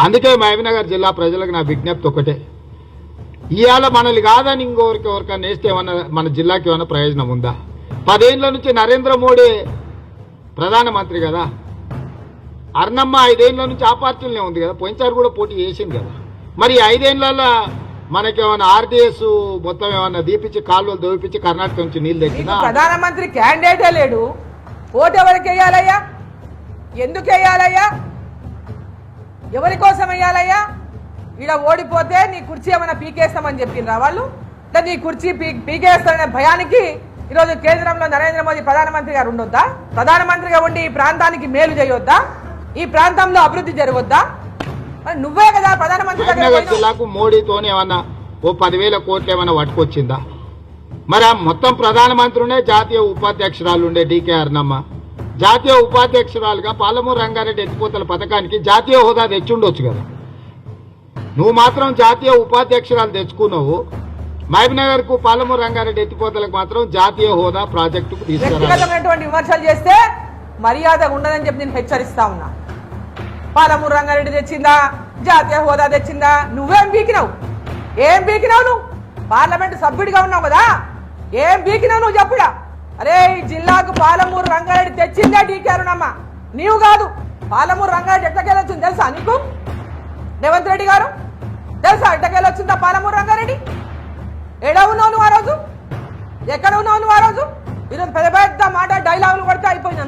అందుకే మహబూబ్నగర్ జిల్లా ప్రజలకు నా విజ్ఞప్తి ఒకటే, ఇవాళ మనల్ని కాదని ఎవరికన్నా వేస్తే ఏమన్నా మన జిల్లాకి ఏమన్నా ప్రయోజనం ఉందా? 10 ఏళ్ల నుంచి నరేంద్ర మోడీ ప్రధానమంత్రి కదా, అర్ణమ్మ 5 ఏళ్ల నుంచి ఆ పార్టీలనే ఉంది కదా, పోయినసారి కూడా పోటీ చేసింది కదా. మరి 5 ఏళ్లలో మనకేమన్నా ఆర్డీఎస్ మొత్తం ఏమన్నా దీపించి కాలువలు దోపించి కర్ణాటక నుంచి నీళ్ళు తెచ్చినా? ప్రధానమంత్రి క్యాండిడేటే లేడు, ఓటు ఎవరికి వేయాలయ్యా? ఎందుకు వేయాలయ్యా? ఎవరి కోసం వేయాలయ్యా? ఇలా ఓడిపోతే నీ కుర్చీ ఏమైనా పీకేస్తామని చెప్పిండ్రా వాళ్ళు? నీ కుర్చీ పీకేస్తారనే భయానికి ఈరోజు కేంద్రంలో నరేంద్ర మోదీ ప్రధానమంత్రిగా ఉండొద్దా? ప్రధానమంత్రిగా ఉండి ఈ ప్రాంతానికి మేలు చేయొద్దా? ఈ ప్రాంతంలో అభివృద్ధి జరగొద్దా? నువ్వే కదా ప్రధానమంత్రి. జిల్లాకు మోడీతోనే ఏమన్నా ఓ 10,000 కోట్లు ఏమన్నా పట్టుకొచ్చిందా? మరి ఆ మొత్తం ప్రధానమంత్రినే జాతీయ ఉపాధ్యక్షురాలు ఉండే డీకే అర్ణమ్మ జాతీయ ఉపాధ్యక్షురాలుగా పాలమూరు రంగారెడ్డి ఎత్తిపోతల పథకానికి జాతీయ హోదా తెచ్చుండొచ్చు కదా. నువ్వు మాత్రం జాతీయ ఉపాధ్యక్షురాలు తెచ్చుకున్నావు, మహబూబ్నగర్ కు పాలమూరు రంగారెడ్డి ఎత్తిపోతలకు మాత్రం జాతీయ హోదా ప్రాజెక్టుకు తీసుకురావాలి. విమర్శలు చేస్తే మర్యాద ఉండదని చెప్పి నేను హెచ్చరిస్తా ఉన్నా. పాలమూరు రంగారెడ్డి తెచ్చిందా, జాతీయ హోదా తెచ్చిందా? నువ్వేం బీకినావు? ఏం బీకినావు? నువ్వు పార్లమెంట్ సభ్యుడిగా ఉన్నావు కదా, ఏం బీకినావు నువ్వు చెప్పుడా? అరే ఈ జిల్లాకు పాలమూరు రంగారెడ్డి తెచ్చిందే డీకే అరుణమ్మ, నీవు కాదు. పాలమూరు రంగారెడ్డి ఎట్టకెళ్ళొచ్చింది తెలుసా నీకు? రేవంత్ రెడ్డి గారు తెలుసా ఎట్టకెళ్ళొచ్చిందా పాలమూరు రంగారెడ్డి? ఎక్కడ ఉన్నావు నువ్వు ఆ రోజు? ఎక్కడ ఉన్నావు నువ్వు ఆ రోజు? ఈరోజు పెద్ద పెద్ద మాట డైలాగులు కొడితే అయిపోయింది.